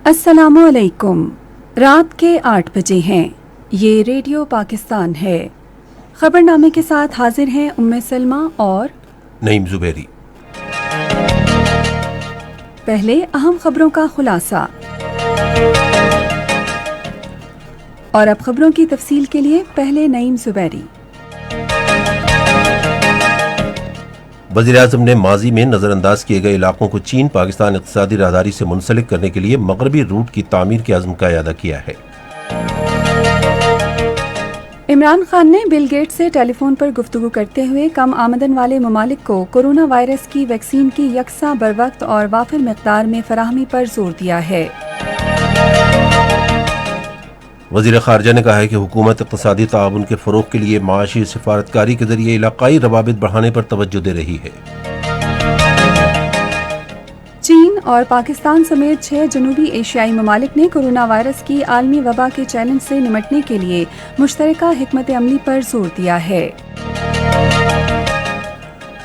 अस्सलामुअलैकुम। रात के 8 बजे हैं। ये रेडियो पाकिस्तान है। खबरनामे के साथ हाजिर हैं उम्मे सलमा और नईम जुबैरी। पहले अहम खबरों का खुलासा और अब खबरों की तफसील के लिए पहले नईम जुबैरी। वज़ीर-ए-आज़म ने माजी में नज़रअंदाज किए गए इलाकों को चीन पाकिस्तान इक़्तिसादी राहदारी से मुंसलिक करने के लिए मगरबी रूट की तामीर के अज़्म का इयादा किया है। इमरान खान ने बिल गेट्स से टेलीफोन पर गुफ्तगू करते हुए कम आमदन वाले ममालिक को कोरोना वायरस की वैक्सीन की यकसा बरवक्त और वाफिर मिक़दार में फराहमी पर जोर दिया है। वज़ीर ख़ारजा ने कहा है कि हुकूमत इक़्तिसादी ताउन के फ़रोग़ के लिए माशी सिफारतकारी के ज़रिए इलाक़ाई रवाबित बढ़ाने पर तवज्जो दे रही है। चीन और पाकिस्तान समेत 6 जनूबी एशियाई ममालिक ने कोरोना वायरस की आलमी वबा के चैलेंज से निमटने के लिए मुश्तरका हिकमत अमली पर जोर दिया है।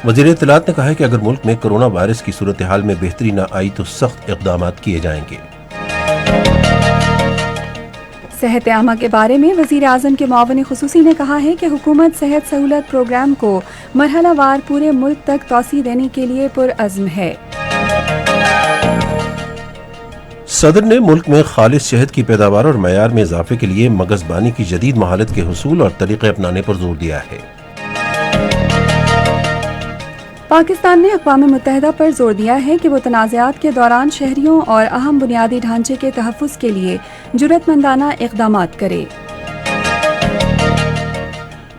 वज़ीर इत्तलात ने कहा है कि अगर मुल्क में कोरोना वायरस की सूरत हाल में बेहतरी न आई तो सख्त इक़दाम किए जाएंगे। सेहत आमा के बारे में वज़ीर आज़म के मुआविन खुसूसी ने कहा है कि हुकूमत सेहत सहूलत प्रोग्राम को मरहलावार पूरे मुल्क तक तौसी देने के लिए पुरअज़्म है। सदर ने मुल्क में खालिस शहद की पैदावार और मयार में इजाफे के लिए मगज़बानी की जदीद महालत के हुसूल और तरीक़े अपनाने पर जोर दिया है। पाकिस्तान ने अक़वाम मुत्तहिदा पर जोर दिया है कि वो तनाज़ात के दौरान शहरियों और अहम बुनियादी ढांचे के तहफ़्फ़ुज़ के लिए जुर्रतमंदाना इक़दामात करे।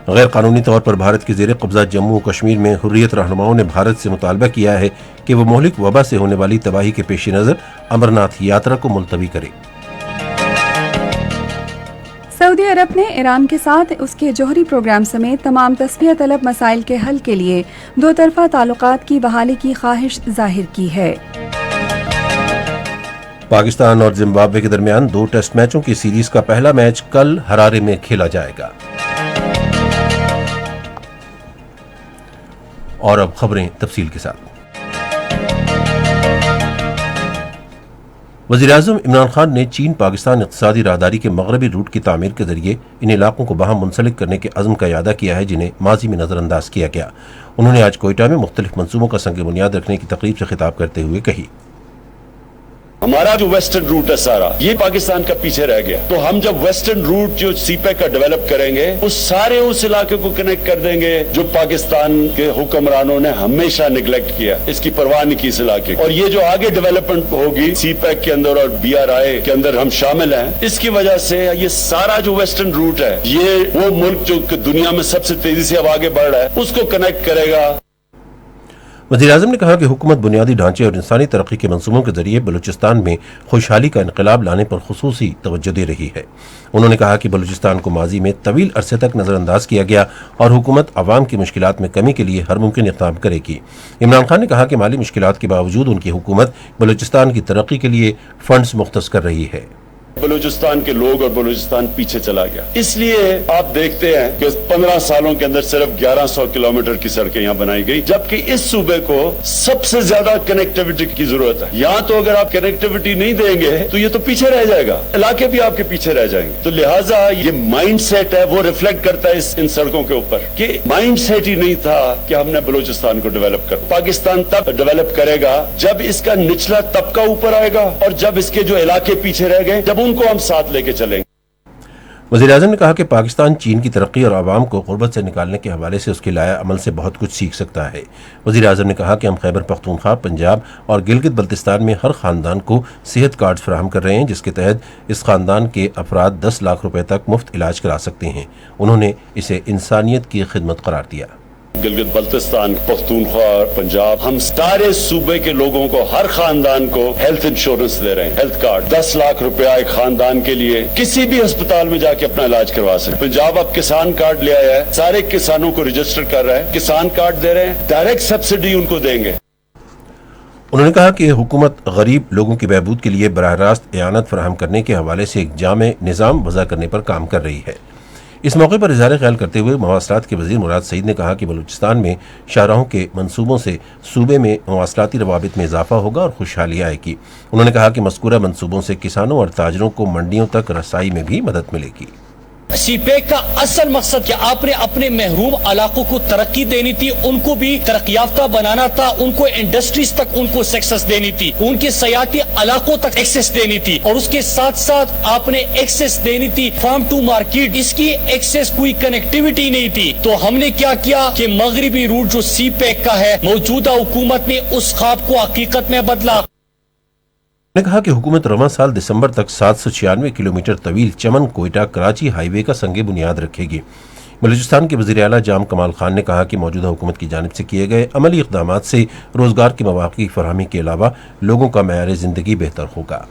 गैर कानूनी तौर पर भारत के ज़ेर कब्ज़ा जम्मू कश्मीर में हुर्रियत रहनुमाओं ने भारत से मुतालबा किया है कि वो मोहलिक वबा से होने वाली तबाही के पेश नज़र अमरनाथ यात्रा को मुलतवी करे। सऊदी अरब ने ईरान के साथ उसके जौहरी प्रोग्राम समेत तमाम तस्फिया तलब मसाइल के हल के लिए दो तरफा ताल्लुकात की बहाली की ख्वाहिश जाहिर की है। पाकिस्तान और जिम्बाब्वे के दरमियान 2 टेस्ट मैचों की सीरीज का पहला मैच कल हरारे में खेला जाएगा। और अब खबरें तफसील के साथ। वज़ीर-ए-आज़म इमरान खान ने चीन पाकिस्तान इक़्तिसादी राहदारी के मगरबी रूट की तामीर के जरिए इन इलाकों को बाहम मुंसलिक करने के अज़्म का इयादा किया है जिन्हें माजी में नज़रअंदाज किया गया। उन्होंने आज कोयटा में मुख्तलिफ मंसूबों का संग बुनियाद रखने की तकरीब से खिताब करते हुए कही, हमारा जो वेस्टर्न रूट है सारा ये पाकिस्तान का पीछे रह गया। तो हम जब वेस्टर्न रूट जो सीपैक का डेवलप करेंगे उस सारे उस इलाके को कनेक्ट कर देंगे जो पाकिस्तान के हुक्मरानों ने हमेशा निगलेक्ट किया, इसकी परवाह नहीं की इस इलाके। और ये जो आगे डेवलपमेंट होगी सीपैक के अंदर और BRI के अंदर हम शामिल हैं, इसकी वजह से ये सारा जो वेस्टर्न रूट है ये वो मुल्क जो दुनिया में सबसे तेजी से अब आगे बढ़ रहा है उसको कनेक्ट करेगा। वज़ीर-ए-आज़म ने कहा कि हुकूमत बुनियादी ढांचे और इंसानी तरक्की के मंसूबों के जरिए बलूचिस्तान में खुशहाली का इनकलाब लाने पर खुसूसी तवज्जो दे रही है। उन्होंने कहा कि बलूचिस्तान को माजी में तवील अरसे तक नज़रअंदाज किया गया और हुकूमत अवाम की मुश्किलात में कमी के लिए हर मुमकिन इक़दाम करेगी। इमरान खान ने कहा कि माली मुश्किलात के बावजूद उनकी हुकूमत बलूचिस्तान की तरक्की के लिए फंड्स मुख्तस कर रही है। बलूचिस्तान के लोग और बलूचिस्तान पीछे चला गया, इसलिए आप देखते हैं कि 15 सालों के अंदर सिर्फ 1100 किलोमीटर की सड़कें यहाँ बनाई गई, जबकि इस सूबे को सबसे ज्यादा कनेक्टिविटी की जरूरत है। यहाँ तो अगर आप कनेक्टिविटी नहीं देंगे तो ये तो पीछे रह जाएगा, इलाके भी आपके पीछे रह जाएंगे। तो लिहाजा ये माइंड सेट है वो रिफ्लेक्ट करता है इन सड़कों के ऊपर कि माइंड सेट ही नहीं था कि हमने बलूचिस्तान को डेवलप कर। पाकिस्तान तब डेवलप करेगा जब इसका निचला तबका ऊपर आएगा और जब इसके जो इलाके पीछे रह गए जब उनको हम साथ लेके चलेंगे। वज़ीर-ए-आज़म ने कहा कि पाकिस्तान चीन की तरक्की और आवाम को गुर्बत से निकालने के हवाले से उसके लाया अमल से बहुत कुछ सीख सकता है। वज़ीर-ए-आज़म ने कहा कि हम खैबर पख्तूनख्वा, पंजाब और गिलगित बल्तिस्तान में हर खानदान को सेहत कार्ड फराहम कर रहे हैं जिसके तहत इस खानदान के अफराद 10 लाख रुपए तक मुफ्त इलाज करा सकते हैं। उन्होंने इसे इंसानियत की खिदमत करार दिया। गिलगित बल्तिस्तान, पख्तूनख्वा और पंजाब, हम सारे सूबे के लोगों को, हर खानदान को हेल्थ इंश्योरेंस दे रहे हैं। हेल्थ कार्ड 10 लाख रुपया एक खानदान के लिए किसी भी अस्पताल में जाके अपना इलाज करवा सकते। पंजाब अब किसान कार्ड ले आया है, सारे किसानों को रजिस्टर कर रहा है, किसान कार्ड दे रहे हैं, डायरेक्ट सब्सिडी उनको देंगे। उन्होंने कहा कि हुकूमत गरीब लोगों की बहबूद के लिए बराह रास्त एआनत फराहम करने के हवाले से एक जामे निज़ाम वज़ा करने पर काम कर रही है। इस मौके पर इजहार ख्याल करते हुए मवासलात के वजीर मुराद सईद ने कहा कि बलूचिस्तान में शाहराहों के मंसूबों से सूबे में मवासलाती रवाबित में इजाफा होगा और खुशहाली आएगी। उन्होंने कहा कि मज़कूरा मंसूबों से किसानों और ताजरों को मंडियों तक रसाई में भी मदद मिलेगी। सीपेक का असल मकसद क्या, आपने अपने महरूम इलाकों को तरक्की देनी थी, उनको भी तरक्की याफ्ता बनाना था, उनको इंडस्ट्रीज तक उनको सक्सेस देनी थी, उनके सयाती इलाकों तक एक्सेस देनी थी और उसके साथ साथ आपने एक्सेस देनी थी फार्म टू मार्केट। इसकी एक्सेस कोई कनेक्टिविटी नहीं थी, तो हमने क्या किया कि मगरबी रूट जो सीपेक का है, मौजूदा हुकूमत ने उस ख्वाब को हकीकत में बदला। ने कहा कि हुकूमत रवां साल दिसंबर तक 796 किलोमीटर तवील चमन कोयटा कराची हाईवे का संगे बुनियाद रखेगी। बलूचिस्तान के वज़ीर आला जाम कमाल खान ने कहा कि मौजूदा हुकूमत की जानिब से किए गए अमली इक़दामात से रोजगार के मौक़े की फराहमी के अलावा लोगों का मयार ज़िंदगी बेहतर होगा।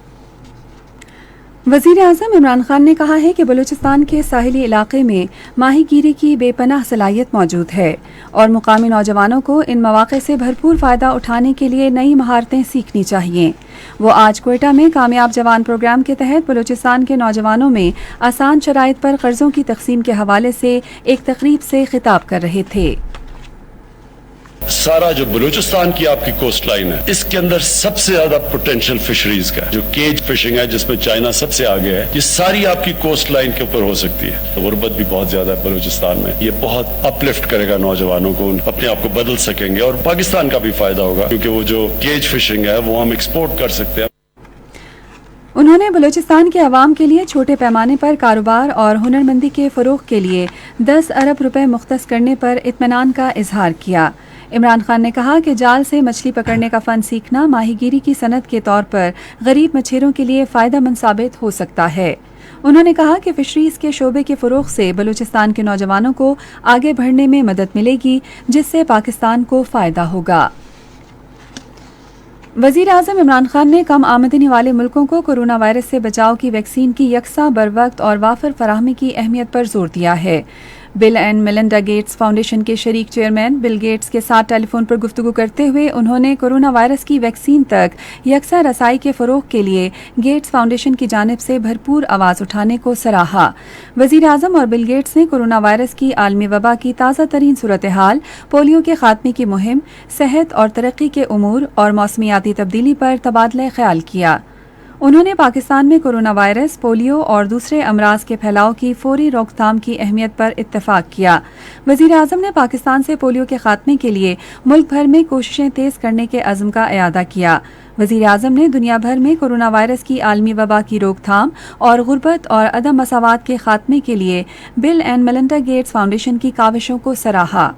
वज़ीर आज़म इमरान खान ने कहा है कि बलूचिस्तान के साहिली इलाके में माहीगीरी की बेपनाह सलाहियत मौजूद है और मुकामी नौजवानों को इन मौक़े से भरपूर फ़ायदा उठाने के लिए नई महारतें सीखनी चाहिए। वो आज कोयटा में कामयाब जवान प्रोग्राम के तहत बलूचिस्तान के नौजवानों में आसान शराइत पर कर्ज़ों की तकसीम के हवाले से एक तकरीब से खिताब कर रहे थे। सारा जो बलूचिस्तान की आपकी कोस्ट लाइन है, इसके अंदर सबसे ज्यादा पोटेंशियल फिशरीज का जो केज फिशिंग है, जिसमें चाइना सबसे आगे है, ये सारी आपकी कोस्ट लाइन के ऊपर हो सकती है। तो गुर्बत भी बहुत ज्यादा है बलूचिस्तान में, ये बहुत अपलिफ्ट करेगा नौजवानों को, अपने आप को बदल सकेंगे और पाकिस्तान का भी फायदा होगा क्योंकि वो जो केज फिशिंग है वो हम एक्सपोर्ट कर सकते हैं। उन्होंने बलूचिस्तान के अवाम के लिए छोटे पैमाने पर कारोबार और हुनरमंदी के फ़रोग़ के लिए 10 अरब रुपए मुख्तस करने पर इत्मीनान का इजहार किया। इमरान खान ने कहा कि जाल से मछली पकड़ने का फ़न सीखना माहीगीरी की सनत के तौर पर गरीब मछेरों के लिए फ़ायदेमंद साबित हो सकता है। उन्होंने कहा कि फिशरीज़ के शोबे के फ़रोग़ से बलूचिस्तान के नौजवानों को आगे बढ़ने में मदद मिलेगी, जिससे पाकिस्तान को फ़ायदा होगा। वज़ीर आज़म इमरान खान ने कम आमदनी वाले मुल्कों को कोरोना वायरस से बचाव की वैक्सीन की यकसा बरवक्त और वाफर फराहमी की अहमियत पर जोर दिया है। Bill and Melinda Gates foundation के शरीक चेयरमैन बिल गेट्स के साथ टेलीफोन पर गुफ्तगू करते हुए उन्होंने कोरोना वायरस की वैक्सीन तक यकसा रसाई के फ़रोग़ के लिए गेट्स फाउंडेशन की जानिब से भरपूर आवाज़ उठाने को सराहा। वज़ीर आज़म और बिल गेट्स ने कोरोना वायरस की आलमी वबा की ताज़ा तरीन सूरत हाल, पोलियो के खात्मे की मुहिम, सेहत और तरक्की के उमूर और मौसमियाती तब्दीली पर तबादला ख्याल किया। उन्होंने पाकिस्तान में कोरोना वायरस, पोलियो और दूसरे अमराज के फैलाव की फौरी रोकथाम की अहमियत पर इत्तफाक किया। वज़ीर आज़म ने पाकिस्तान से पोलियो के खात्मे के लिए मुल्क भर में कोशिशें तेज़ करने के अज़्म का इयादा किया। वज़ीर आज़म ने दुनिया भर में कोरोना वायरस की आलमी वबा की रोकथाम और गुर्बत और अदम मसावात के खात्मे के लिए bill and Melinda Gates foundation की काविशों को सराहा।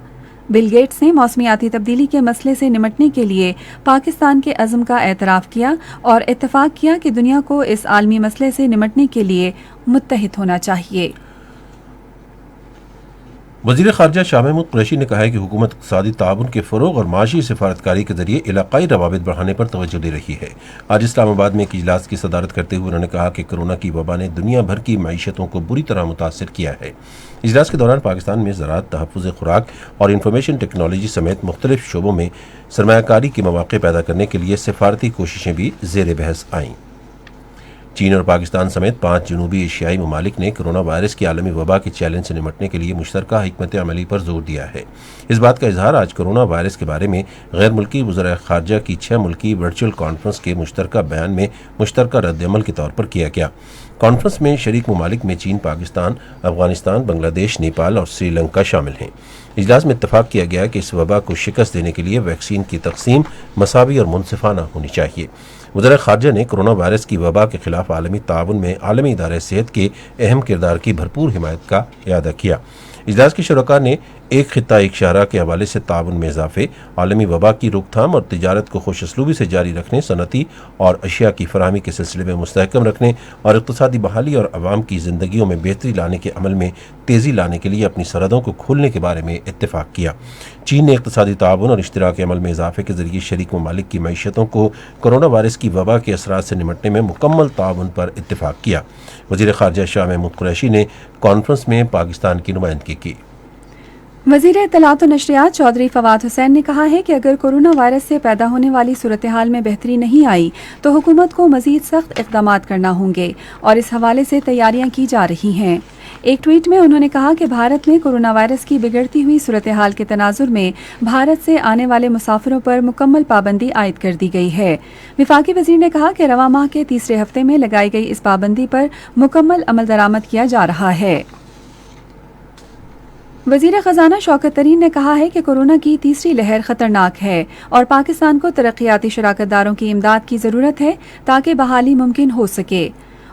बिल गेट्स ने मौसमियाती तब्दीली के मसले से निमटने के लिए पाकिस्तान के अज़्म का एतराफ़ किया और इत्तफ़ाक़ किया कि दुनिया को इस आलमी मसले से निमटने के लिए मुत्तहिद होना चाहिए। वज़ीर ख़ारजा शाह महमूद कुरैशी ने कहा है कि हुकूमत इक़्तिसादी ताउन के फ़रोग़ और माशी सिफारतकारी के ज़रिए इलाक़ाई रवाबित बढ़ाने पर तवज्जो दे रही है। आज इस्लामाबाद में एक इजलास की सदारत करते हुए उन्होंने कहा कि कोरोना की वबा ने दुनिया भर की मईशतों को बुरी तरह मुतासिर किया है। इजलास के दौरान पाकिस्तान में ज़राअत, तहफ़्फ़ुज़ खुराक और इंफॉर्मेशन टेक्नोलॉजी समेत मुख्तलिफ शोबों में सरमायाकारी के मौक़े पैदा करने के लिए सिफारती कोशिशें भी ज़ेर बहस आईं। चीन और पाकिस्तान समेत 5 जनूबी एशियाई ममालिक ने कोरोना वायरस की आलमी वबा के चैलेंज से निमटने के लिए मुश्तरका हिकमत अमली पर जोर दिया है। इस बात का इजहार आज कोरोना वायरस के बारे में गैर मुल्की वज़ीर ख़ारजा की 6 मुल्की वर्चुअल कॉन्फ्रेंस के मुश्तरका बयान में मुश्तरका रद्दअमल के तौर पर किया गया। कॉन्फ्रेंस में शरीक ममालिक में चीन, पाकिस्तान, अफगानिस्तान, बांग्लादेश, नेपाल और श्रीलंका शामिल हैं। इजलास में इत्तफाक किया गया कि इस वबा को शिकस्त देने के लिए वैक्सीन की तकसीम मसावी और मुनसिफाना होनी चाहिए। वज़ीर ख़ारजा ने कोरोना वायरस की वबा के खिलाफ आलमी ताउन में आलमी इदारे सेहत के अहम किरदार की भरपूर हिमायत का इयादा किया। इजलास के शुरका ने एक खित्ता एक शहरा के हवाले से ताउन में इजाफे, आलमी वबा की रोकथाम और तिजारत को खुशअस्लूबी से जारी रखने, सनती और अशिया की फराहमी के सिलसिले में मुस्तहकम रखने और इक़्तिसादी बहाली और अवाम की ज़िंदगियों में बेहतरी लाने के अमल में तेज़ी लाने के लिए अपनी सरहदों को खोलने के बारे में इत्तेफाक किया। चीन ने इक़्तिसादी ताउन और इश्तिराक अमल में इजाफे के ज़रिए शरीक ममालिक की मईशतों को कोरोना वायरस की वबा के असरात से निमटने में मुकम्मल ताउन पर इत्तेफाक किया। वज़ीर ख़ारजा शाह महमूद कुरैशी ने कॉन्फ्रेंस में पाकिस्तान की नुमाइंदगी की। वज़ीर इत्तलात और नशरियात चौधरी फवाद हुसैन ने कहा है कि अगर कोरोना वायरस से पैदा होने वाली सूरत हाल में बेहतरी नहीं आई तो हुकूमत को मज़ीद सख्त इक़दामात करना होंगे और इस हवाले से तैयारियां की जा रही हैं। एक ट्वीट में उन्होंने कहा कि भारत में कोरोना वायरस की बिगड़ती हुई सूरत हाल के तनाजुर में भारत से आने वाले मुसाफिरों पर मुकम्मल पाबंदी आयद कर दी गई है। विफाकी वजीर ने कहा कि रवां माह के तीसरे हफ्ते में लगाई गई इस पाबंदी पर मुकम्मल अमल दरामद किया जा रहा है। वजीर खजाना शौकत तरीन ने कहा है कि कोरोना की तीसरी लहर खतरनाक है और पाकिस्तान को तरक्याती शराकतदारों की इमदाद की जरूरत है ताकि बहाली मुमकिन हो सके।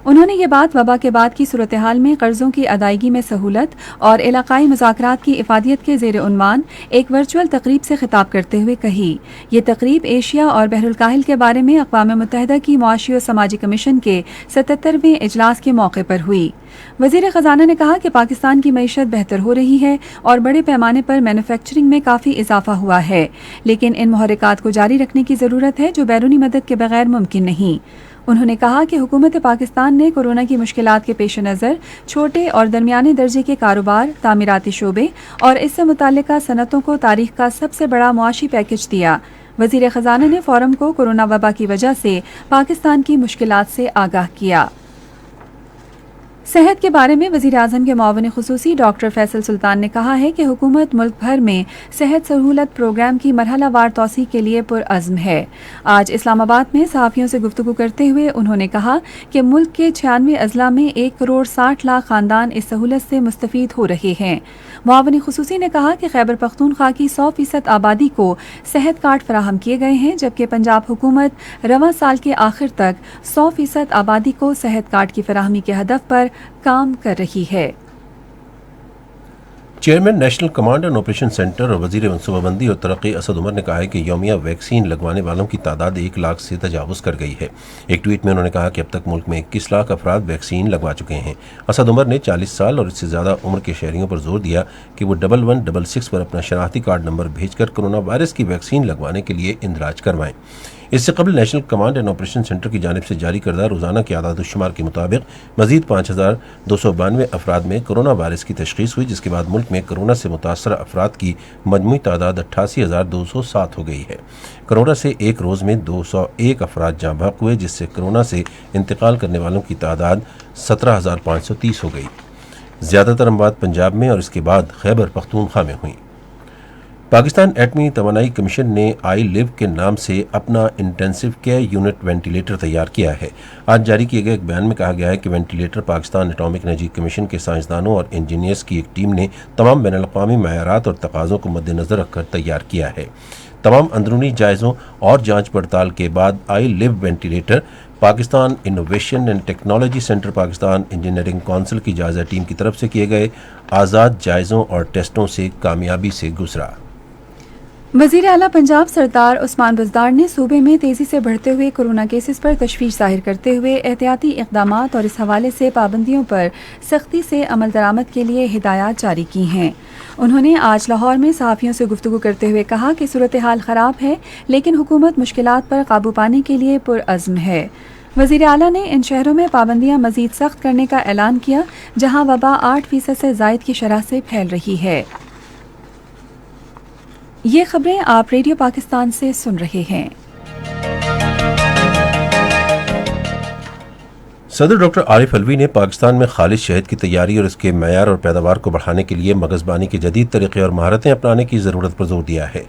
उन्होंने ये बात वबा के बाद की सूरत हाल में कर्जों की अदायगी में सहूलत और इलाकाई मुज़ाकरात की इफादियत के ज़ेर उन्वान एक वर्चुअल तकरीब से खिताब करते हुए कही। ये तकरीब एशिया और बहरुल काहिल के बारे में अक़वाम मुत्तहिदा की मुआशी और समाजी कमीशन के 77वें इजलास के मौके पर हुई। वजीर खजाना ने कहा कि पाकिस्तान की मईशत बेहतर हो रही है और बड़े पैमाने पर मैन्युफैक्चरिंग में काफ़ी इजाफा हुआ है, लेकिन इन मुहर्रिकात को जारी रखने की ज़रूरत है जो बैरूनी मदद के बगैर मुमकिन नहीं। उन्होंने कहा कि हुकूमत पाकिस्तान ने कोरोना की मुश्किलात के पेश नज़र छोटे और दरमियाने दर्जे के कारोबार, तामीराती शोबे और इससे मुताल्लिका सनतों को तारीख का सबसे बड़ा मुआशी पैकेज दिया। वजीर खजाना ने फोरम को कोरोना वबा की वजह से पाकिस्तान की मुश्किलात से आगाह किया। सेहत के बारे में वज़ीर आज़म के मुआविन ख़ुसूसी डॉक्टर फैसल सुल्तान ने कहा है कि हुकूमत मुल्क भर में सेहत सहूलत प्रोग्राम की मरहलावार तौसीक़ के लिए पुरअज़्म है। आज इस्लामाबाद में सहाफ़ियों से गुफ्तगू करते हुए उन्होंने कहा कि मुल्क के 96 अज़ला में 1 करोड़ 60 लाख ख़ानदान इस सहूलत से मुस्तफ़ीद हो रहे हैं। मुआविन ख़ुसूसी ने कहा कि खैबर पख्तूनख्वा की 100% आबादी को सेहत कार्ड फराहम किए गए हैं, जबकि पंजाब हुकूमत रवां साल के आखिर तक 100% आबादी को सेहत कार्ड की फराहमी के हदफ पर काम कर रही है। Chairman national command and operation centre और वजीर मनसूबाबंदी और तरक्की असद उमर ने कहा है कि यौमिया वैक्सीन लगवाने वालों की तादाद 1 लाख से तजावुज़ कर गई है। एक ट्वीट में उन्होंने कहा कि अब तक मुल्क में 21 लाख अफराद वैक्सीन लगवा चुके हैं। असद उमर ने 40 साल और इससे ज़्यादा उम्र के शहरियों पर जोर दिया कि वो 1166 पर अपना शनाख्ती कार्ड नंबर भेजकर कोरोना वायरस की वैक्सीन लगवाने के लिए इंदराज करवाएं। इससे कबल national command and operation centre की जानिब से जारी करदा रोज़ाना के आदाद-उश-शुमार के मुताबिक मजीद 5292 अफराद में कोरोना वायरस की तशख़ीस हुई, जिसके बाद मुल्क में कोरोना से मुतासरा अफराद की मजमूई तादाद 88,207 हो गई है। कोरोना से एक रोज़ में 201 अफराद जाँ बहक हुए, जिससे कोरोना से इंतकाल करने वालों की तादाद 17,530 हो गई। ज़्यादातर अमवात पंजाब में और इसके बाद खैबर पख्तूनख्वा में हुई। पाकिस्तान एटमी तवानाई कमीशन ने आई लिव के नाम से अपना इंटेंसिव केयर यूनिट वेंटिलेटर तैयार किया है। आज जारी किए गए एक बयान में कहा गया है कि ventilator Pakistan atomic energy commission के साइंसदानों और इंजीनियर्स की एक टीम ने तमाम बैनुल-अक़वामी मयारात और तकाज़ों को मद्देनज़र रखकर तैयार किया है। तमाम अंदरूनी जायज़ों और जांच पड़ताल के बाद I live ventilator Pakistan innovation and technology centre, Pakistan engineering council की जायज़ा टीम की तरफ से किए गए आज़ाद जायज़ों और टेस्टों से कामयाबी से गुजरा। वज़ीर आला पंजाब सरदार उस्मान बुज़दार ने सूबे में तेजी से बढ़ते हुए कोरोना केसेस पर तशवीश जाहिर करते हुए एहतियाती इक़दामात और इस हवाले से पाबंदियों पर सख्ती से अमल दरामद के लिए हिदायत जारी की हैं। उन्होंने आज लाहौर में सहाफ़ियों से गुफ्तगू करते हुए कहा कि सूरत हाल ख़राब है, लेकिन हुकूमत मुश्किलात पर काबू पाने के लिए पुरअज़्म है। वज़ीर आला ने इन शहरों में पाबंदियाँ मज़ीद सख्त करने का ऐलान किया जहाँ वबा 8% से ज़ायद की शरह से फैल रही है। ये खबरें आप रेडियो पाकिस्तान से सुन रहे हैं। सदर डॉक्टर आरिफ अलवी ने पाकिस्तान में खालिश शहद की तैयारी और इसके मयार और पैदावार को बढ़ाने के लिए मगज़बानी के जदीद तरीक़े और महारतें अपनाने की ज़रूरत पर जोर दिया है।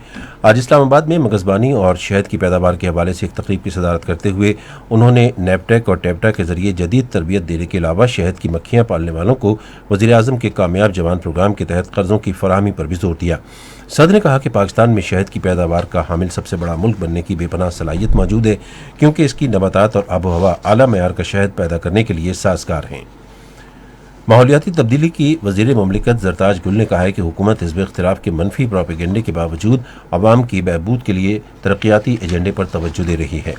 आज इस्लामाबाद में मगज़बानी और शहद की पैदावार के हवाले से एक तकरीब की सदारत करते हुए उन्होंने नेपटेक और टेप्टा के जरिए जदीद तरबियत देने के अलावा शहद की मक्खियाँ पालने वालों को वज़ीर आज़म के कामयाब जवान प्रोग्राम के तहत कर्ज़ों की फराहमी पर भी जोर दिया। सदर ने कहा कि पाकिस्तान में शहद की पैदावार का हामिल सबसे बड़ा मुल्क बनने की बेपनाह सलाहियत मौजूद है, क्योंकि इसकी नबातात और आबो हवा आला मयार का शहद पैदा करने के लिए साजगार हैं। माहौलियाती तब्दीली की वज़ीर मुमलिकत ज़रताज गुल ने कहा है कि हुकूमत हिज़्ब इख्तिलाफ के मनफी प्रोपेगेंडे के बावजूद अवाम की बहबूद के लिए तरक्याती एजेंडे पर तवज्जो दे रही है।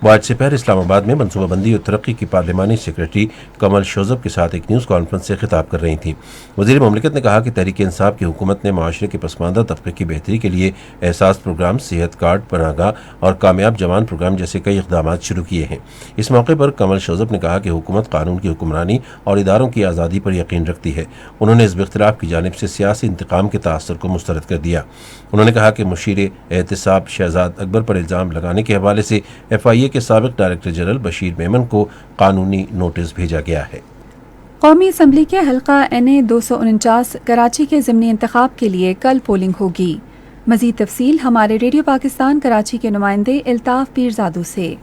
वह आज दोपहर इस्लामाबाद में मनसूबाबंदी और तरक्की की पार्लिमानी सेक्रेटरी कमल शोज़ब के साथ एक न्यूज़ कॉन्फ्रेंस से खिताब कर रही थी। वज़ीर मुमलिकत ने कहा कि तहरीक इंसाफ की हुकूमत ने माशरे के पसमानदा तबके की बेहतरी के लिए एहसास प्रोग्राम, सेहत कार्ड, पनाहगाह और कामयाब जवान प्रोग्राम जैसे कई इक़दाम शुरू किए हैं। इस मौके पर कमल शोज़ब ने कहा कि हुकूमत कानून की हुक्मरानी और इदारों की आज़ादी पर यकीन रखती है। उन्होंने हिज़्ब इख्तिलाफ की जानिब से सियासी इंतकाम के तासर को मुस्तरद कर दिया। उन्होंने कहा कि मुशीर एहतिसाब शहजाद अकबर पर इल्ज़ाम लगाने के हवाले से FIA के साबिक़ डायरेक्टर जनरल बशीर मेमन को कानूनी नोटिस भेजा गया है। कौमी असम्बली के हल्का NA 249 कराची के ज़िमनी इंतखाब के लिए कल पोलिंग होगी। मज़ीद तफसील हमारे रेडियो पाकिस्तान कराची के नुमाइंदे इल्ताफ पीरजादू से।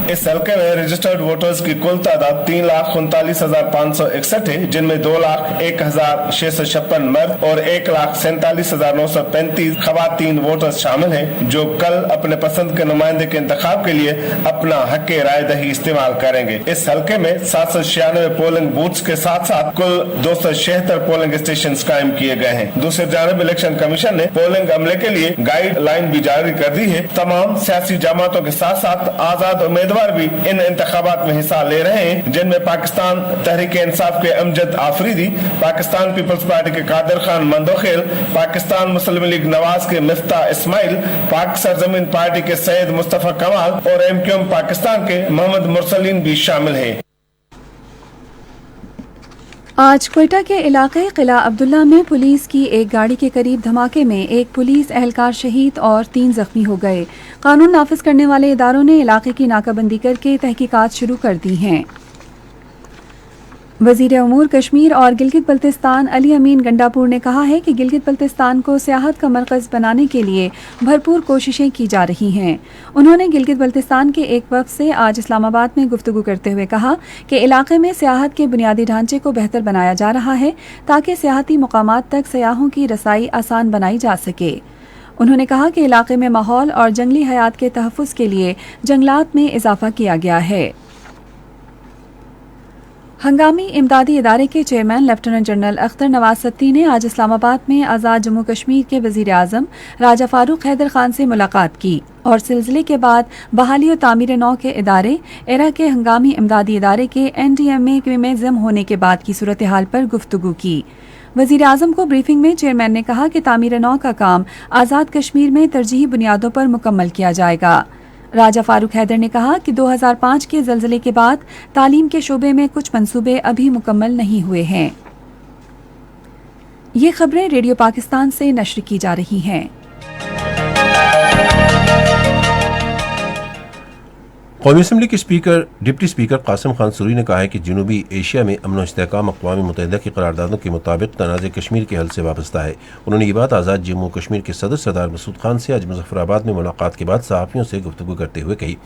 इस हल्के में रजिस्टर्ड वोटर्स की कुल तादाद 3,39,561 है, जिनमें 2,01,656 मर्द और 1,47,935 खवातीन वोटर्स शामिल हैं, जो कल अपने पसंद के नुमाइंदे के इंतखाब के लिए अपना हक राय दही इस्तेमाल करेंगे। इस हल्के में 796 पोलिंग बूथ्स के साथ साथ कुल 276 पोलिंग स्टेशन कायम किए गए हैं। दूसरी जानब इलेक्शन कमीशन ने पोलिंग अमले के लिए गाइडलाइन भी जारी कर दी है। तमाम सियासी जमातों के साथ साथ आजाद उम्मीदवार भी इन इंतखाबात में हिस्सा ले रहे हैं, जिनमें पाकिस्तान तहरीक इंसाफ के अमजद आफरीदी, पाकिस्तान पीपल्स पार्टी के कादर खान मंदोखेल, पाकिस्तान मुस्लिम लीग नवाज के मिफ्ता इस्माइल, पाक सरजमीन पार्टी के सैयद मुस्तफा कमाल और MQM पाकिस्तान के मोहम्मद मुरसलीन भी शामिल हैं। आज क्वेटा के इलाके किला अब्दुल्ला में पुलिस की एक गाड़ी के करीब धमाके में एक पुलिस एहलकार शहीद और 3 जख्मी हो गए। कानून नाफिज करने वाले इदारों ने इलाके की नाकाबंदी करके तहकीकात शुरू कर दी हैं। वजीर उमूर कश्मीर और गिलगित बल्तिस्तान अली अमीन गंडापुर ने कहा है कि गिलगित बल्तिस्तान को सियाहत का मरकज़ बनाने के लिए भरपूर कोशिशें की जा रही हैं। उन्होंने गिलगित बल्तिस्तान के एक वफ़द से आज इस्लामाबाद में गुफ्तगू करते हुए कहा कि इलाके में सियाहत के बुनियादी ढांचे को बेहतर बनाया जा रहा है ताकि सियाहती मुकामात तक सयाहों की रसाई आसान बनाई जा सके। उन्होंने कहा कि इलाके में माहौल और जंगली हयात के तहफ़्फ़ुज़ के लिए जंगलात में इजाफा किया गया है। हंगामी इमदादी इदारे के chairman lieutenant general Akhtar Nawaz Satti ने आज इस्लामाबाद में आज़ाद जम्मू कश्मीर के वज़ीर आज़म राजा फारूक हैदर खान से मुलाकात की और सिलसिले के बाद बहाली और तामीर नौ के इदारे एरा के हंगामी इमदादी इदारे के NDMA में ज़म होने के बाद की सूरत हाल पर गुफ्तगू की। वज़ीर आज़म को ब्रीफिंग में चेयरमैन ने कहा कि तामीर नौ का काम आज़ाद कश्मीर में तरजीही बुनियादों पर मुकम्मल किया जाएगा। राजा फारूक हैदर ने कहा कि 2005 के ज़लज़ले के बाद तालीम के शोबे में कुछ मंसूबे अभी मुकम्मल नहीं हुए हैं। ये खबरें रेडियो पाकिस्तान से नश्र की जा रही हैं। कौमी असम्बली के speaker deputy speaker Qasim Khan Suri ने कहा है कि जनूबी एशिया में अमन और इस्तेहकाम अक़वाम मुत्तहिदा की करारदादों के मुताबिक तनाज़े कश्मीर के हल से वाबस्ता है। उन्होंने ये बात आज़ाद जम्मू कश्मीर के सदर सरदार मसूद खान से आज मुज़फ़्फ़राबाद में मुलाकात के बाद सहाफ़ियों से गुफ्तगू करते हुए कही।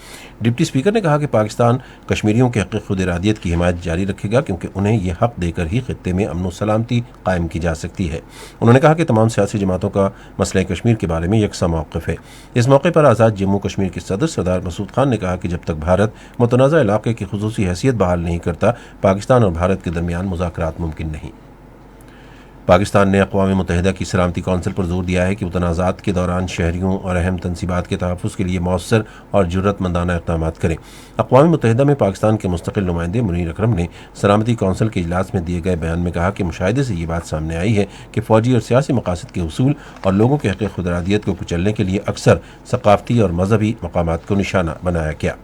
डिप्टी स्पीकर ने कहा कि पाकिस्तान कश्मीरियों के हक़ खुद इरादियत की हिमायत जारी रखेगा, क्योंकि उन्हें यह हक़ देकर ही खित्ते में अमन व सलामती कायम की जा सकती है। उन्होंने कहा कि तमाम सियासी जमातों का मसला कश्मीर के बारे में यकसा मौक़िफ़ है। इस मौके पर आज़ाद जम्मू कश्मीर के सदर सरदार मसूद खान ने कहा कि जब तक भारत मुतनाज़ा इलाके की खुसूसी हैसियत बहाल नहीं करता, पाकिस्तान और भारत के दरमियान मुज़ाकरात मुमकिन नहीं। पाकिस्तान ने अक़वाम मुत्तहिदा की सलामती कौंसिल पर जोर दिया है कि मुतनाज़ात के दौरान शहरियों और अहम तनसीबात के तहफ़्फ़ुज़ के लिए मौसर और जुर्रतमंदाना इक़दाम करें। अक़वाम मुत्तहिदा में पाकिस्तान के मुस्तक़िल नुमाइंदे मुनीर अकरम ने सलामती कौंसिल के इजलास में दिए गए बयान में कहा कि मुशाहिदे से ये बात सामने आई है कि फ़ौजी और सियासी मकासद के उसूल और लोगों के हक़ खुद इरादियत को कुचलने के लिए अक्सर सक़ाफ़ती और मजहबी मकामात को निशाना बनाया गया।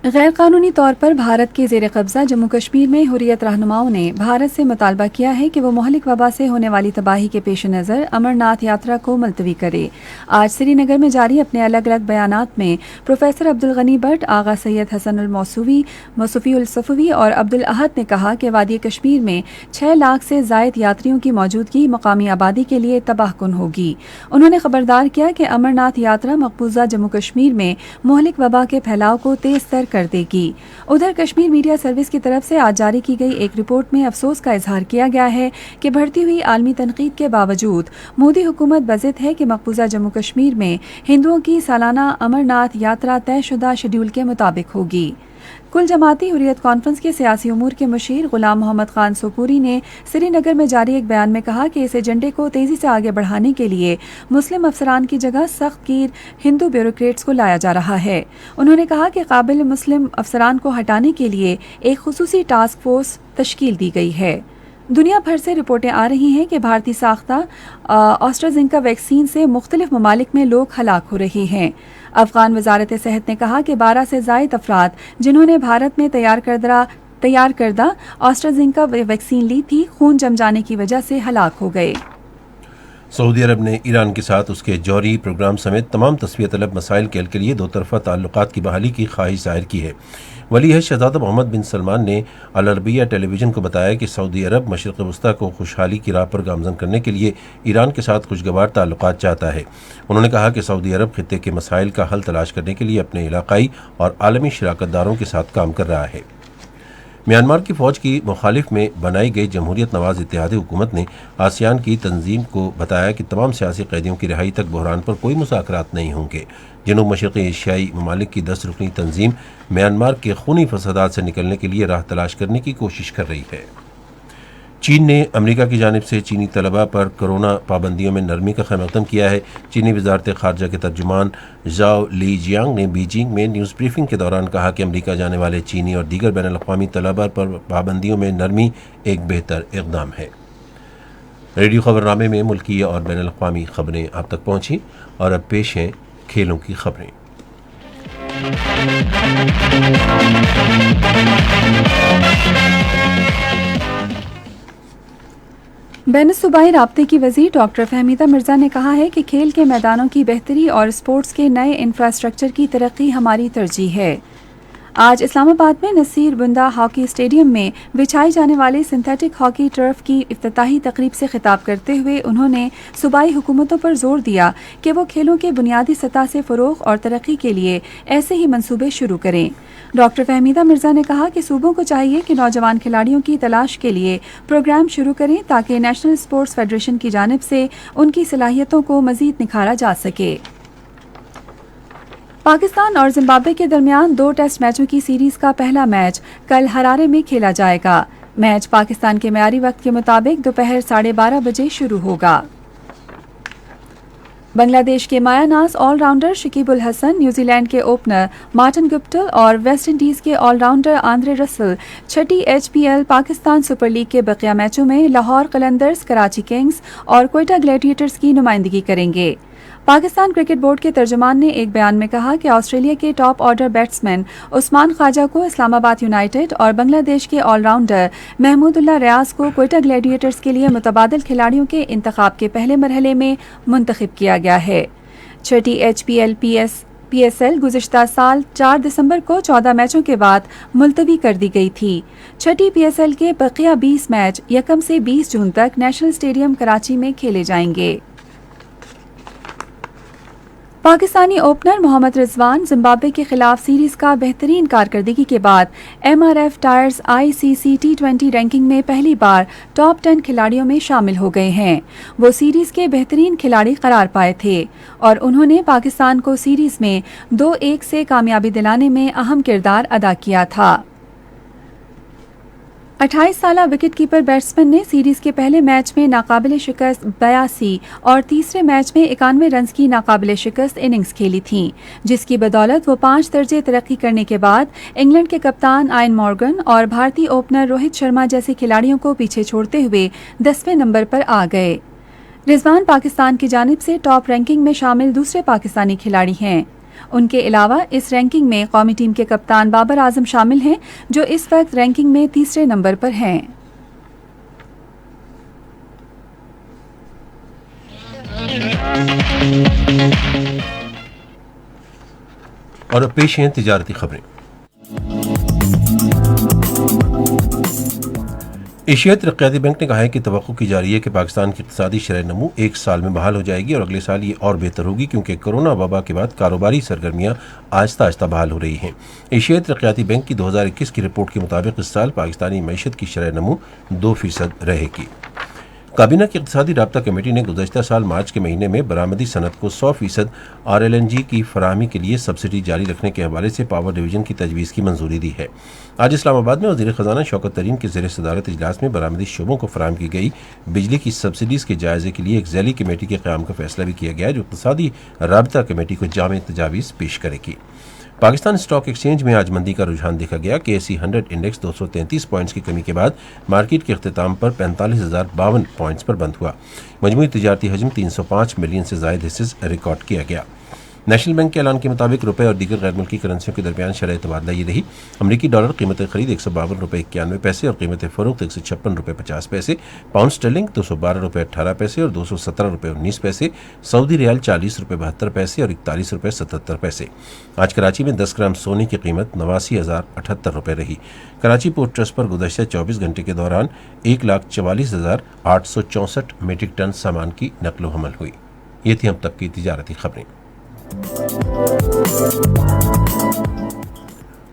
गैर कानूनी तौर पर भारत के ज़ेर कब्ज़ा जम्मू कश्मीर में हुर्रियत रहनुमाओं ने भारत से मुतालबा किया है कि वो मोहलिक वबा से होने वाली तबाही के पेश नज़र अमरनाथ यात्रा को मुलतवी करे। आज श्रीनगर में जारी अपने अलग अलग बयानात में प्रोफेसर अब्दुल गनी भट्ट, आगा सैयद हसन अल मौसूवी, मौसूफ़ी उल सफ़वी और अब्दुल अहद ने कहा कि वादी कश्मीर में 6 लाख से ज़ायद यात्रियों की मौजूदगी मकामी आबादी के लिए तबाहकुन होगी। उन्होंने खबरदार किया कि अमरनाथ यात्रा मकबूजा जम्मू कश्मीर में मोहलिक वबा के फैलाव को तेज तर कर देगी। उधर कश्मीर मीडिया सर्विस की तरफ से आज जारी की गई एक रिपोर्ट में अफसोस का इजहार किया गया है कि बढ़ती हुई आलमी तनकीद के बावजूद मोदी हुकूमत बज़िद है कि मकबूजा जम्मू कश्मीर में हिंदुओं की सालाना अमरनाथ यात्रा तयशुदा शेड्यूल के मुताबिक होगी। कुल जमाती हुर्रियत कॉन्फ्रेंस के सियासी उमूर के मुशीर गुलाम मोहम्मद खान सोपूरी ने श्रीनगर में जारी एक बयान में कहा कि इस एजेंडे को तेजी से आगे बढ़ाने के लिए मुस्लिम अफसरान की जगह सख्त कीर हिंदू ब्यूरोक्रेट्स को लाया जा रहा है। उन्होंने कहा कि काबिल मुस्लिम अफसरान को हटाने के लिए एक खुसूसी टास्क फोर्स तश्कील दी गई है। दुनिया भर से रिपोर्टें आ रही हैं कि भारतीय साख्ता ऑस्ट्राजेनेका वैक्सीन से मुख्तलिफ ममालिक में लोग हलाक हो रहे हैं। अफगान वजारत सेहत ने कहा कि 12 से ज़ायद अफराद जिन्होंने भारत में तैयार करदा ऑस्ट्राजेनेका वैक्सीन ली थी, खून जम जाने की वजह से हलाक हो गए। सऊदी अरब ने ईरान के साथ उसके जौहरी प्रोग्राम समेत तमाम तस्फिया तलब मसाइल के हल के लिए दो तरफा ताल्लुकात की बहाली की ख्वाहिश जाहिर की है। वली है शहजादा मोहम्मद बिन सलमान ने अल अरबिया टेलीविजन को बताया कि सऊदी अरब मशरिक़ वस्ता को खुशहाली की राह पर गामज़न करने के लिए ईरान के साथ खुशगवार ताल्लुकात चाहता है। उन्होंने कहा कि सऊदी अरब खित्ते के मसाइल का हल तलाश करने के लिए अपने इलाकाई और आलमी शराकतदारों के साथ काम कर रहा है। म्यांमार की फौज की मुखालिफ में बनाई गई जमहूरियत नवाज इत्तेहादी हुकूमत ने आसियान की तंजीम को बताया कि तमाम सियासी कैदियों की रिहाई तक बहरान पर कोई मुज़ाकरात नहीं होंगे। जनूब मशरक़ी एशियाई ममालिक की 10 रुकनी तंजीम म्यांमार के खूनी फसादात से निकलने के लिए राह तलाश करने की कोशिश कर रही है। चीन ने अमेरिका की जानिब से चीनी तलबा पर कोरोना पाबंदियों में नरमी का खैरमकदम किया है। चीनी वजारत खारजा के तर्जुमान जाओ ली जियांग ने बीजिंग में न्यूज़ ब्रीफिंग के दौरान कहा कि अमेरिका जाने वाले चीनी और दीगर बैन अल-अक़वामी तलबा पर पाबंदियों में नरमी एक बेहतर इक़दाम है। रेडियो खबरनामे में मुल्की और बैन अल-अक़वामी खबरें आप तक पहुँची और अब पेश हैं खेलों की खबरें। बैन सूबाई राब्ते की वज़ीर डॉक्टर फहमीदा मिर्ज़ा ने कहा है कि खेल के मैदानों की बेहतरी और स्पोर्ट्स के नए इंफ्रास्ट्रक्चर की तरक्की हमारी तरजीह है। आज इस्लामाबाद में नसीर बुंदा हॉकी स्टेडियम में बिछाई जाने वाले सिंथेटिक हॉकी टर्फ की इफ्तिताही तकरीब से खिताब करते हुए उन्होंने सूबाई हुकूमतों पर जोर दिया कि वो खेलों के बुनियादी सतह से फ़रोग़ और तरक्की के लिए ऐसे ही मंसूबे शुरू करें। डॉक्टर फहमीदा मिर्ज़ा ने कहा कि सूबों को चाहिए कि नौजवान खिलाड़ियों की तलाश के लिए प्रोग्राम शुरू करें ताकि नेशनल स्पोर्ट्स फेडरेशन की जानिब से उनकी सलाहियतों को मज़ीद निखारा जा सके। पाकिस्तान और जिम्बाब्वे के दरमियान 2 टेस्ट मैचों की सीरीज का पहला मैच कल हरारे में खेला जाएगा। मैच पाकिस्तान के मियारी वक्त के मुताबिक दोपहर 12:30 बजे शुरू होगा। बांग्लादेश के मायानाज ऑलराउंडर शकीबुल हसन, न्यूजीलैंड के ओपनर मार्टिन गुप्टिल और वेस्ट इंडीज के ऑलराउंडर आंद्रे रसल छठी HPL पाकिस्तान सुपर लीग के बकिया मैचों में लाहौर कलंदर्स, कराची किंग्स और क्वेटा ग्लैडिएटर्स की नुमाइंदगी करेंगे। पाकिस्तान क्रिकेट बोर्ड के तर्जुमान ने एक बयान में कहा कि ऑस्ट्रेलिया के top order batsman Usman Khawaja को इस्लामाबाद यूनाइटेड और बांग्लादेश के ऑलराउंडर महमूदुल्लाह रियाज को क्वेटा ग्लैडिएटर्स के लिए मुतबादिल खिलाड़ियों के इंतखाब के पहले मरहले में मुंतखब किया गया है। छठी HPL PSL गुज़िश्ता साल 4 दिसंबर को 14 मैचों के बाद मुलतवी कर दी गई थी। छठी PSL के बकिया 20 मैच 1 से 20 जून तक नेशनल स्टेडियम कराची में खेले जाएंगे। पाकिस्तानी ओपनर मोहम्मद रिजवान जिम्बाब्वे के खिलाफ सीरीज का बेहतरीन कारकर्दगी के बाद MRF tyres ICC T20 ranking में पहली बार टॉप 10 खिलाड़ियों में शामिल हो गए हैं। वो सीरीज के बेहतरीन खिलाड़ी करार पाए थे और उन्होंने पाकिस्तान को सीरीज में 2-1 से कामयाबी दिलाने में अहम किरदार अदा किया था। 28 साला विकेट कीपर बैट्समैन ने सीरीज के पहले मैच में नाकाबिले शिकस्त 82 और तीसरे मैच में 91 रन की नाकाबिले शिकस्त इनिंग्स खेली थी, जिसकी बदौलत वो 5 दर्जे तरक्की करने के बाद इंग्लैंड के कप्तान आयन मॉर्गन और भारतीय ओपनर रोहित शर्मा जैसे खिलाड़ियों को पीछे छोड़ते हुए 10वें नंबर पर आ गए। रिजवान पाकिस्तान की जानिब से टॉप रैंकिंग में शामिल दूसरे पाकिस्तानी खिलाड़ी हैं। उनके अलावा इस रैंकिंग में कौमी टीम के कप्तान बाबर आजम शामिल हैं, जो इस वक्त रैंकिंग में तीसरे नंबर पर हैं। और अब पेश हैं तिजारती खबरें। एशियाई तरक्याती बैंक ने कहा है कि तवक्को की जा रही है कि पाकिस्तान की इक़्तिसादी शरह नमू 1 साल में बहाल हो जाएगी और अगले साल ये और बेहतर होगी, क्योंकि कोरोना वबा के बाद कारोबारी सरगर्मियां आहिस्ता आहिस्ता बहाल हो रही हैं। एशियाई तरक्याती बैंक की 2021 की रिपोर्ट के मुताबिक इस साल पाकिस्तानी मईशत की शरह नमू 2% रहेगी। काबीना की इक़्तिसादी राब्ता कमेटी ने गुज़श्ता साल मार्च के महीने में बरामदी सनत को 100% RLNG की फराहमी के लिए सब्सिडी जारी रखने के हवाले से पावर डिवीज़न की तजवीज़ की मंजूरी दी है। आज इस्लामाबाद में वज़ीर ख़ज़ाना शौकत तरीन के ज़ेर सदारत इजलास में बरामदी शोबों को फराहम की गई बिजली की सब्सिडीज़ के जायज़े के लिए एक ज़ैली कमेटी के क़याम का फैसला भी किया गया, जो इक़्तिसादी राब्ता कमेटी को जामे तजावीज़ पेश करेगी। पाकिस्तान स्टॉक एक्सचेंज में आज मंदी का रुझान देखा गया। KSE 100 इंडेक्स 233 पॉइंट्स की कमी के बाद मार्केट के अख्तिताम पर 45,052 पॉइंट्स पर बंद हुआ। मजमूई तिजारती हजम 305 मिलियन से ज़ायद हिस्से रिकॉर्ड किया गया। नेशनल बैंक के ऐलान के मुताबिक रुपए और दीगर गैर मुल्की करेंसियों के दरमियान शरह तबादला ये रही। अमरीकी डॉलर कीमत खरीद 152 रुपये 91 पैसे और कीमत फरोख्त 156 रुपये 50 पैसे, पाउंड स्टर्लिंग 212 रुपये 18 पैसे और 217 रुपये 19 पैसे, सऊदी रियाल 40 रुपये 72 पैसे और 41 रुपये 77 पैसे। आज कराची में 10 ग्राम सोने की कीमत 89,078 रुपये रही। कराची पोर्ट ट्रस्ट पर गुज़श्ता 24 घंटे के दौरान 1,44,864 मीट्रिक टन सामान की नकलो हमल हुई। ये थी अब तक की तिजारती खबरें।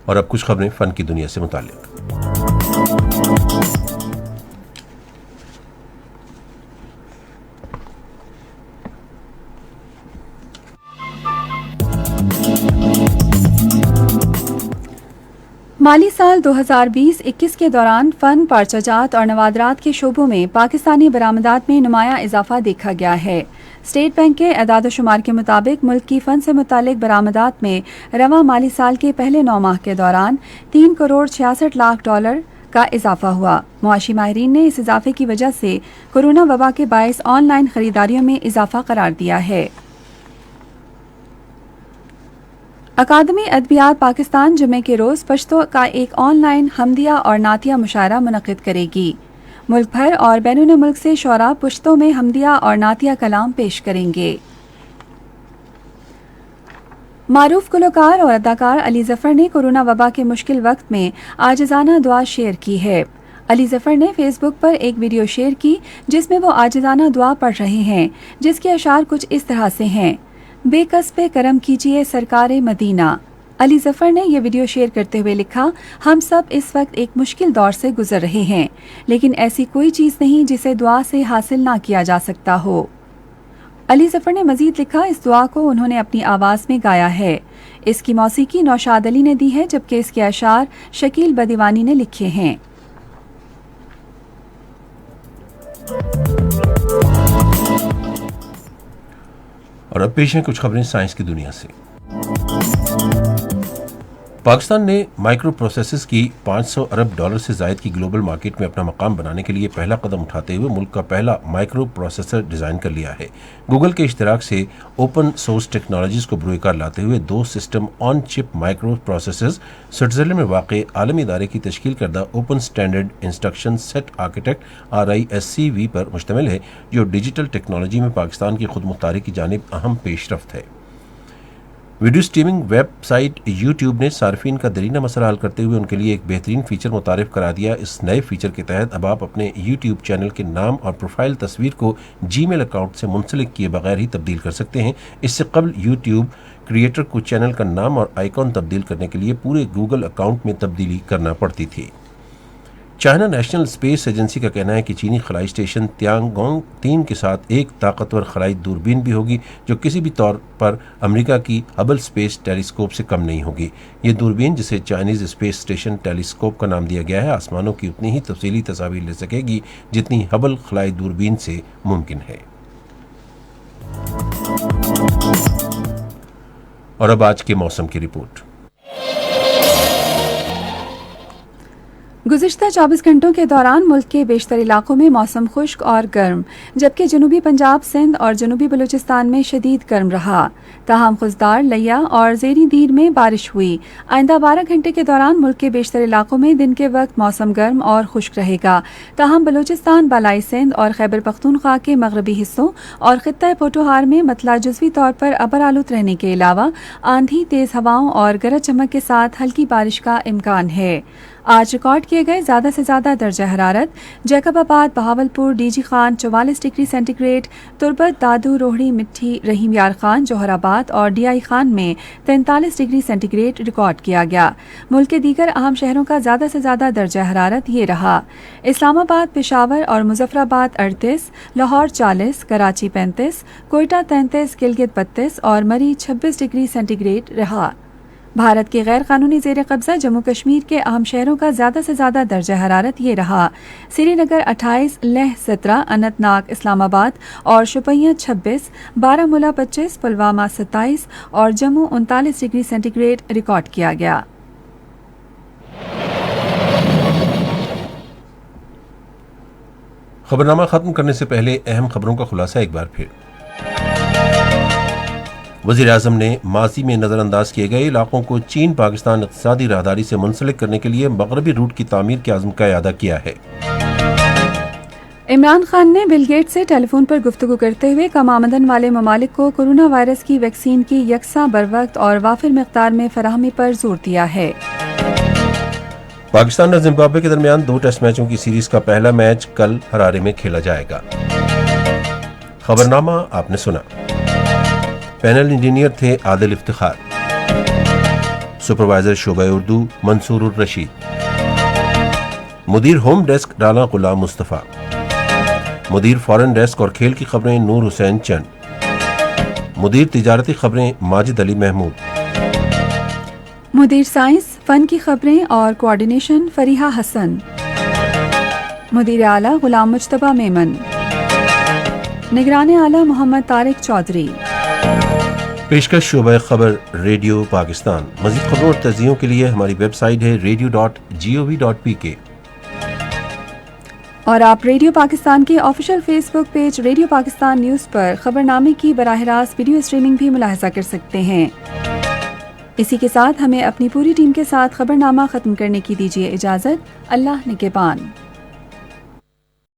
और अब कुछ खबरें फन की दुनिया से मुताल्लिक। माली साल 2020-21 के दौरान फन, पर्चाजात और नवादरात के शोबों में पाकिस्तानी बरामदात में नुमाया इजाफा देखा गया है। स्टेट बैंक के एदाद-ओ-शुमार के मुताबिक मुल्क की फन से मुतालिक बरामदात में रवा माली साल के पहले 9 माह के दौरान 3 करोड़ 66 लाख डॉलर का इजाफा हुआ। मुआशी माहिरीन ने इस इजाफे की वजह से कोरोना वबा के बायस ऑनलाइन खरीदारियों में इजाफा करार दिया है। अकादमी अदबियात पाकिस्तान जुमे के रोज पश्तो का एक ऑनलाइन हमदिया और नातिया मुशायरा मुनक़िद करेगी। मुल्क भर और बैरून मुल्क से शोरा पुश्तो में हमदिया और नातिया कलाम पेश करेंगे। मारूफ गुलकार और अदाकार अली जफर ने कोरोना वबा के मुश्किल वक्त में आजिजाना दुआ शेयर की है। अली जफर ने फेसबुक पर एक वीडियो शेयर की जिसमें वो आजिजाना दुआ पढ़ रहे हैं, जिसके अशार कुछ इस तरह से हैं। बेकस पे करम कीजिए सरकारे मदीना। अली जफर ने यह वीडियो शेयर करते हुए लिखा, हम सब इस वक्त एक मुश्किल दौर से गुजर रहे हैं, लेकिन ऐसी कोई चीज़ नहीं जिसे दुआ से हासिल ना किया जा सकता हो। अली जफर ने मजीद लिखा, इस दुआ को उन्होंने अपनी आवाज़ में गाया है। इसकी मौसीकी नौशाद अली ने दी है, जबकि इसके अशार शकील बदीवानी ने लिखे हैं। और अब पेश हैं कुछ खबरें साइंस की दुनिया से। पाकिस्तान ने माइक्रो प्रोसेसेस की 500 अरब डॉलर से ज़ायद की ग्लोबल मार्केट में अपना मकाम बनाने के लिए पहला कदम उठाते हुए मुल्क का पहला माइक्रो प्रोसेसर डिज़ाइन कर लिया है। गूगल के इश्तिराक से ओपन सोर्स टेक्नोलॉजीज़ को बरूकार लाते हुए 2 system on chip micro processors Switzerland में वाक़े आलमी इदारे की तश्कील करदा open standard instruction set architect RISC-V पर मुश्तमिल है, जो डिजिटल टेक्नोलॉजी में पाकिस्तान की खुद मुख्तारी की जानिब अहम पेशरफ्त है। वीडियो स्ट्रीमिंग वेबसाइट यूट्यूब ने सार्फिन का दरीना मसला हल करते हुए उनके लिए एक बेहतरीन फीचर मुतारिफ करा दिया। इस नए फीचर के तहत अब आप अपने यूट्यूब चैनल के नाम और प्रोफाइल तस्वीर को जीमेल अकाउंट से मुंसलिक किए बगैर ही तब्दील कर सकते हैं। इससे कबल यूट्यूब क्रिएटर को चैनल का नाम और आइकॉन तब्दील करने के लिए पूरे गूगल अकाउंट में तब्दीली करना पड़ती थी। चाइना नेशनल स्पेस एजेंसी का कहना है कि चीनी खलाई स्टेशन तियांगोंग 3 के साथ एक ताकतवर खलाई दूरबीन भी होगी, जो किसी भी तौर पर अमेरिका की हबल स्पेस टेलीस्कोप से कम नहीं होगी। ये दूरबीन, जिसे चाइनीज स्पेस स्टेशन टेलीस्कोप का नाम दिया गया है, आसमानों की उतनी ही तफसीली तस्वीर ले सकेगी जितनी हबल खलाई दूरबीन से मुमकिन है। और अब आज के मौसम की रिपोर्ट। गुज़िश्ता 24 घंटों के दौरान मुल्क के बेशतर इलाकों में मौसम खुश्क और गर्म, जबकि जनूबी पंजाब, सिंध और जनूबी बलूचिस्तान में शदीद गर्म रहा। ताहम खुजदार, लिया और ज़ेरी दीर में बारिश हुई। आइंदा 12 घंटे के दौरान मुल्क के बेशतर इलाकों में दिन के वक्त मौसम गर्म और खुश्क रहेगा। ताहम बलूचिस्तान, बालाई सिंध और खैबर पख्तूनख्वा के मगरबी हिस्सों और खित्ता पोटोहार में मतला जुज़वी तौर पर अबर आलूद रहने के अलावा आंधी, तेज़ हवाओं और गरज चमक के साथ हल्की बारिश का इम्कान है। आज रिकॉर्ड किए गए ज़्यादा से ज़्यादा दर्जा हरारत Jacobabad, Bahawalpur, DG Khan 44 degree centigrade, Turbat, Dadu, Rohri, Mithi, Rahim यार खान, जौहराबाद और DI खान में 43 डिग्री सेंटीग्रेड रिकॉर्ड किया गया। मुल्क के दीगर अहम शहरों का ज़्यादा से ज़्यादा दर्जा हरारत ये रहा। इस्लामाबाद, पेशावर और मुजफ्फराबाद 38, लाहौर 40, कराची 35, कोयटा 33, गिलगित 32 और मरी 26 डिग्री सेंटीग्रेड रहा। भारत के गैर कानूनी ज़ेर कब्जा जम्मू कश्मीर के अहम शहरों का ज़्यादा से ज़्यादा दर्जा हरारत ये रहा। श्रीनगर 28, लेह 17, अनंतनाग, इस्लामाबाद और शुपियां 26, बारामूला 25, पुलवामा 27 और जम्मू 39 डिग्री सेंटीग्रेड रिकॉर्ड किया गया। खबरनामा खत्म करने से पहले अहम खबरों का खुलासा एक बार फिर। वज़ीर आज़म ने माजी में नज़रअंदाज किए गए इलाकों को चीन पाकिस्तान इक़्तिसादी राहदारी से मुंसलिक करने के लिए मगरबी रूट की तामीर के अज़्म का इआदा किया है। इमरान खान ने बिल गेट्स से टेलीफोन पर गुफ्तगू करते हुए कम आमदन वाले ममालिक को कोरोना वायरस की वैक्सीन की यकसा बरवक्त और वाफिर मिक़दार में फराहमी पर जोर दिया है। पाकिस्तान और जिम्बाब्वे के दरमियान 2 टेस्ट मैचों की सीरीज का पहला मैच कल हरारे में खेला जाएगा। खबरनामा आपने सुना। पैनल इंजीनियर थे आदिल इफ्तिखार, सुपरवाइजर शोबा उर्दू मंसूर रशीद, मुदीर होम डेस्क राना गुलाम मुस्तफ़ा, मुदीर फॉरेन डेस्क और खेल की खबरें नूर हुसैन चंद, मुदीर तिजारती खबरें माजिद अली महमूद, मुदीर साइंस फन की खबरें और कोऑर्डिनेशन फरीहा हसन, मुदीर आला गुलाम मुज्तबा मेमन, निगरान आला मोहम्मद तारिक चौधरी। पेशकश शोबा खबर रेडियो पाकिस्तान। मज़ीद खबरों और तज़ियों के लिए हमारी वेबसाइट है radio.gov.pk और आप रेडियो पाकिस्तान के official Facebook page radio Pakistan news पर खबरनामे की बराह रास्त वीडियो स्ट्रीमिंग भी मुलाहिजा कर सकते हैं। इसी के साथ हमें अपनी पूरी टीम के साथ खबरनामा ख़त्म करने की दीजिए इजाज़त। अल्लाह निगहबान।